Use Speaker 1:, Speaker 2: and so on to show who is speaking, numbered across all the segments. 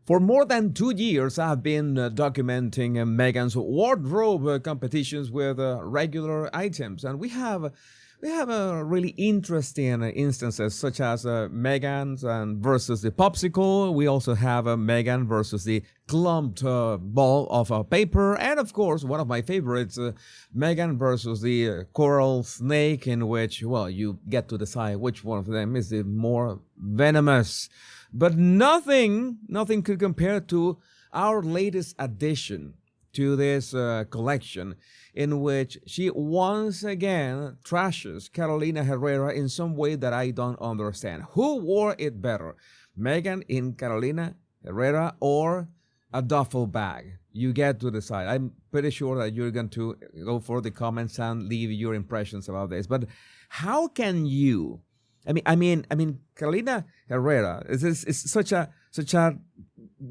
Speaker 1: For more than 2 years, I've been documenting Meghan's wardrobe competitions with regular items, and we have really interesting instances such as Meghan's and versus the popsicle. We also have Meghan versus the clumped ball of paper, and of course, one of my favorites, Meghan versus the coral snake, in which, well, you get to decide which one of them is the more venomous. But nothing could compare to our latest addition to this collection, in which she once again trashes Carolina Herrera in some way that I don't understand. Who wore it better, Meghan in Carolina Herrera or a duffel bag? You get to decide. I'm pretty sure that you're going to go for the comments and leave your impressions about this. But how can you? I mean, Carolina Herrera is such a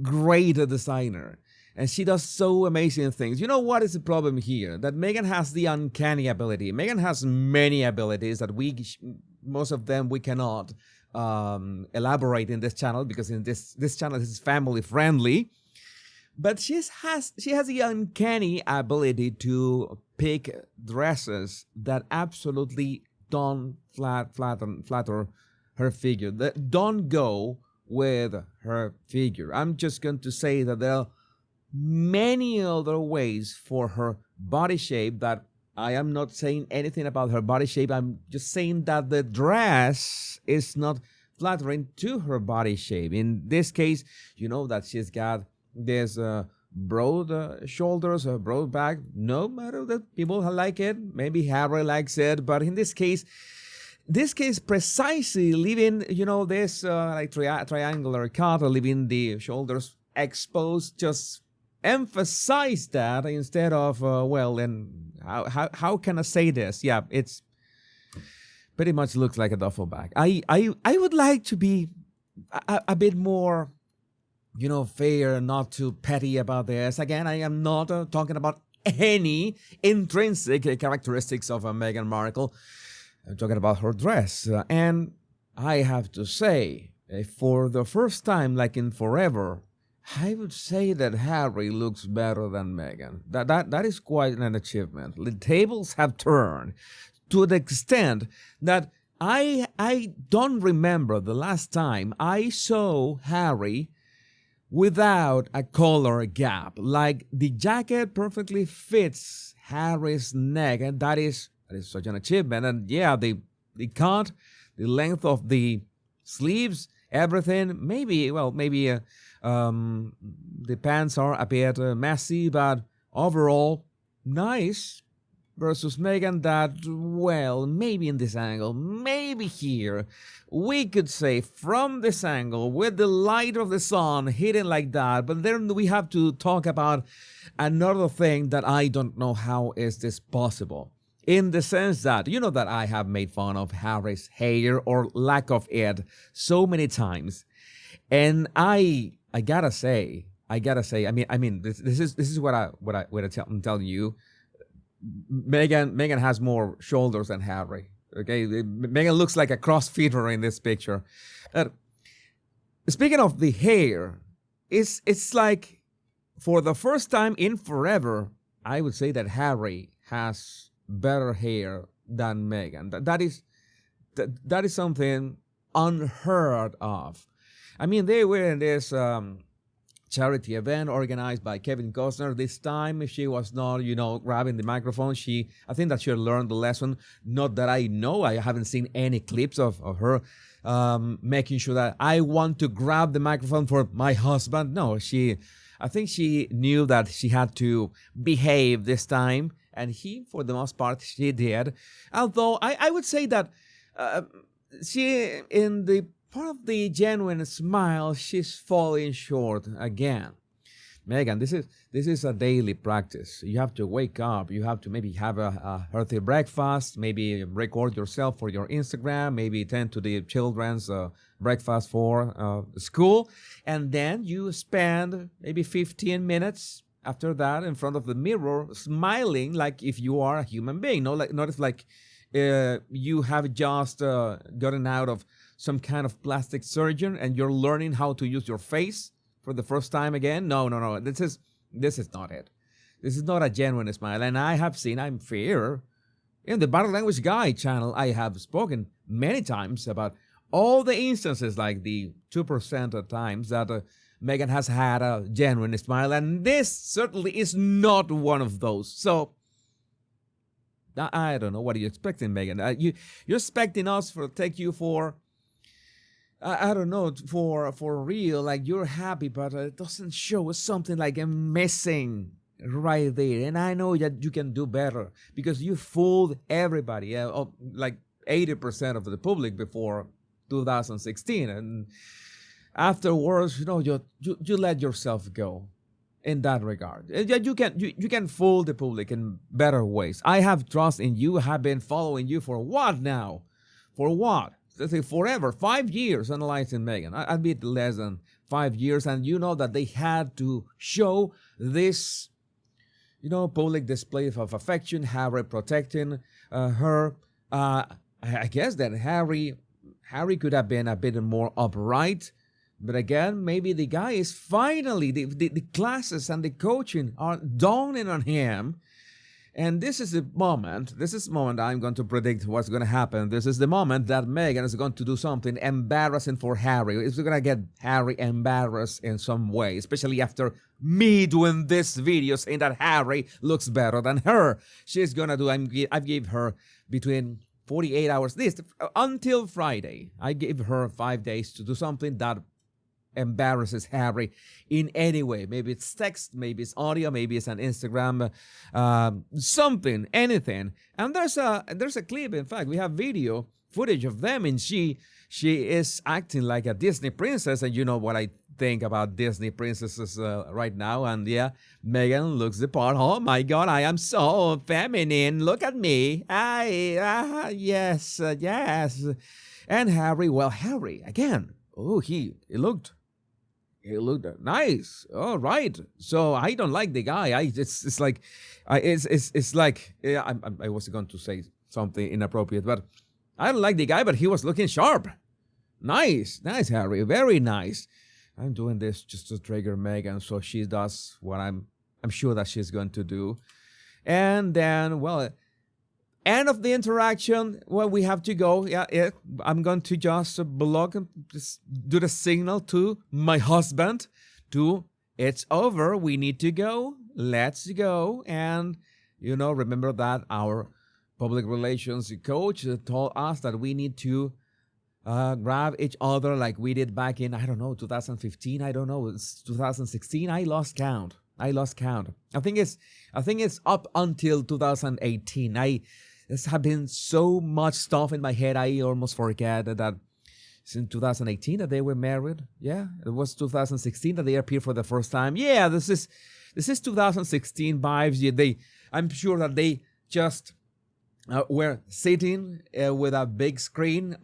Speaker 1: great designer, and she does so amazing things. You know what is the problem here? That Meghan has the uncanny ability. Meghan has many abilities that most of them we cannot elaborate in this channel, because in this channel is family friendly. But she has the uncanny ability to pick dresses that absolutely don't flatter her figure, that don't go with her figure. I'm just going to say that there are many other ways for her body shape that I am not saying anything about her body shape. I'm just saying that the dress is not flattering to her body shape. In this case, you know that she's got this broad shoulders, a broad back. No matter that people like it, maybe Harry likes it, but in this case precisely leaving, this like triangular cut, leaving the shoulders exposed, just emphasize that instead of and how can I say this? Yeah, it's pretty much looks like a duffel bag. I would like to be a bit more, fair, not too petty about this. Again, I am not talking about any intrinsic characteristics of Meghan Markle. I'm talking about her dress. And I have to say, for the first time, like in forever, I would say that Harry looks better than Meghan. That is quite an achievement. The tables have turned to the extent that I don't remember the last time I saw Harry without a color gap. Like, the jacket perfectly fits Harry's neck, and that is such an achievement. And yeah, the cut, the length of the sleeves, everything. Maybe the pants are a bit messy, but overall nice. Versus Meghan, that, maybe in this angle, maybe here, we could say from this angle, with the light of the sun hitting like that. But then we have to talk about another thing that I don't know how is this possible. In the sense that, that I have made fun of Harry's hair or lack of it so many times. And I gotta say, I mean, this is what I'm telling you. Meghan has more shoulders than Harry. Okay, Meghan looks like a CrossFitter in this picture. Speaking of the hair, it's like, for the first time in forever, I would say that Harry has better hair than Meghan. That is something unheard of. I mean, they were in this charity event organized by Kevin Costner. This time she was not, grabbing the microphone. I think that she learned the lesson. Not that I know. I haven't seen any clips of her making sure that I want to grab the microphone for my husband. No, I think she knew that she had to behave this time. And for the most part, she did. Although I would say that she, in the part of the genuine smile, she's falling short again. Meghan, this is a daily practice. You have to wake up. You have to maybe have a healthy breakfast, maybe record yourself for your Instagram, maybe attend to the children's breakfast for school. And then you spend maybe 15 minutes after that in front of the mirror, smiling like if you are a human being. Not if like you have just gotten out of some kind of plastic surgeon and you're learning how to use your face for the first time again? No, no, no. This is not it. This is not a genuine smile. And I have seen, I'm fair, in the Body Language Guy channel, I have spoken many times about all the instances, like the 2% of times that Meghan has had a genuine smile, and this certainly is not one of those. So, I don't know. What are you expecting, Meghan? You're expecting us to take you for, I don't know, for real, like you're happy, but it doesn't show something like a missing right there. And I know that you can do better because you fooled everybody, like 80% of the public before 2016, and afterwards, you let yourself go in that regard. You can fool the public in better ways. I have trust in you. Have been following you for what now? For what? Let's say forever, 5 years analyzing Meghan. A bit less than 5 years, and you know that they had to show this, public display of affection, Harry protecting her. I guess that Harry could have been a bit more upright. But again, maybe the guy is finally, the classes and the coaching are dawning on him. And this is the moment I'm going to predict what's going to happen. This is the moment that Meghan is going to do something embarrassing for Harry. It's going to get Harry embarrassed in some way, especially after me doing this video saying that Harry looks better than her. She's going to do, I've gave her between 48 hours, until Friday. I gave her 5 days to do something that embarrasses Harry in any way. Maybe it's text, maybe it's audio, maybe it's an Instagram, something, anything. And there's a clip. In fact, we have video footage of them, and she is acting like a Disney princess. And you know what I think about Disney princesses right now. And yeah, Meghan looks the part. Oh my God, I am so feminine. Look at me. Yes. And Harry again. Oh, he looked nice. All right. So I don't like the guy. It's like yeah. I was going to say something inappropriate, but I don't like the guy. But he was looking sharp. Nice, Harry. Very nice. I'm doing this just to trigger Meghan, so she does what I'm sure that she's going to do, and then end of the interaction. Well, we have to go. Yeah. I'm going to just block and just do the signal to my husband it's over. We need to go. Let's go. And, remember that our public relations coach told us that we need to grab each other like we did back in, 2015. I don't know. It's 2016. I lost count. I think it's up until 2018. There's have been so much stuff in my head, I almost forget that it's in 2018 that they were married. Yeah, it was 2016 that they appeared for the first time. Yeah, this is 2016 vibes. Yeah, I'm sure that they just were sitting with a big screen,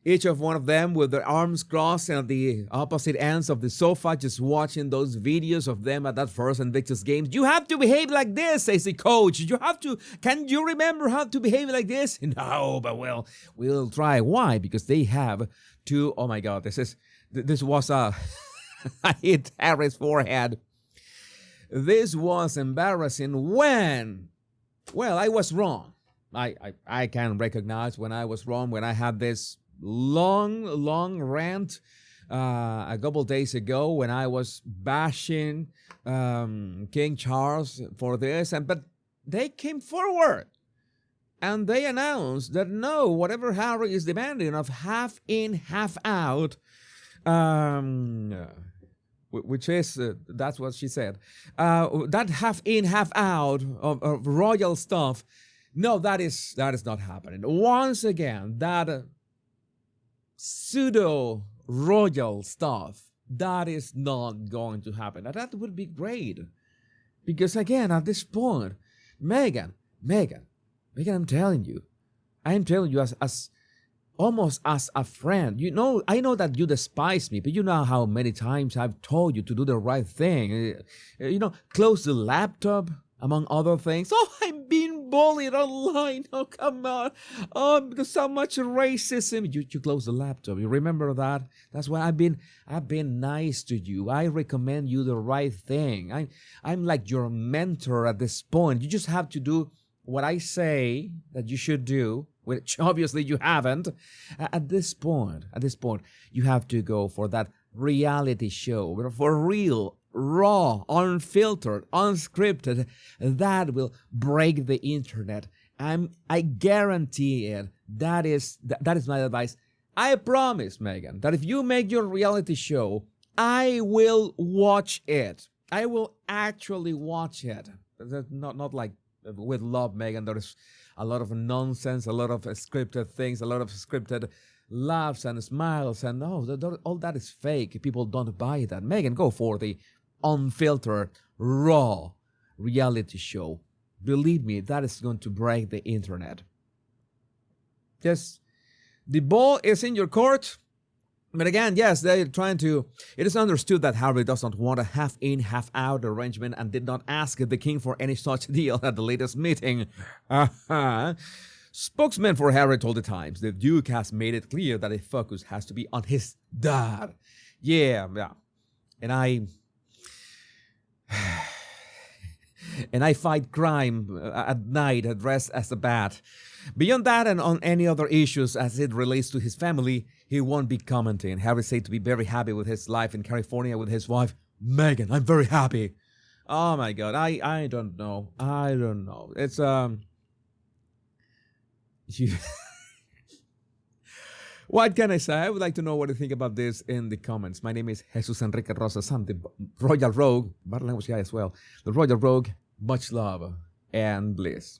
Speaker 1: each of one of them with their arms crossed at the opposite ends of the sofa, just watching those videos of them at that first Invictus Games. You have to behave like this, says the coach. Can you remember how to behave like this? No, but we'll try. Why? Because they have to, oh my God, this was I hit Harry's forehead. This was embarrassing when, I was wrong. I can recognize when I was wrong, when I had this long rant a couple days ago when I was bashing King Charles for this, but they came forward and they announced that no, whatever Harry is demanding of half in, half out, which is that's what she said, that half in, half out of royal stuff. No, that is not happening. Once again, that pseudo royal stuff, that is not going to happen. And that would be great. Because again, at this point, Meghan, I'm telling you as almost as a friend. I know that you despise me, but you know how many times I've told you to do the right thing. Close the laptop among other things. Oh, I'm being bullied online. Oh, come on. Oh, there's so much racism. You close the laptop. You remember that? That's why I've been nice to you. I recommend you the right thing. I'm like your mentor at this point. You just have to do what I say that you should do, which obviously you haven't. At this point, you have to go for that reality show, for real, raw, unfiltered, unscripted. That will break the internet. I guarantee it. That is my advice. I promise, Meghan, that if you make your reality show, I will watch it. I will actually watch it. Not like with love, Meghan. There is a lot of nonsense, a lot of scripted things, a lot of scripted laughs and smiles, and all that is fake. People don't buy that. Meghan, go for the unfiltered, raw reality show. Believe me, that is going to break the internet. Yes, the ball is in your court. But again, yes, they're trying to. It is understood that Harry does not want a half-in, half-out arrangement and did not ask the king for any such deal at the latest meeting. Spokesman for Harry told the Times the Duke has made it clear that the focus has to be on his dad. Yeah. And I fight crime at night dressed as a bat. Beyond that and on any other issues as it relates to his family, he won't be commenting. Harry said to be very happy with his life in California with his wife, Meghan. I'm very happy. Oh my God, I don't know. It's what can I say? I would like to know what you think about this in the comments. My name is Jesus Enrique Rosas. I'm the Royal Rogue, bad language guy as well. The Royal Rogue. Much love and bliss.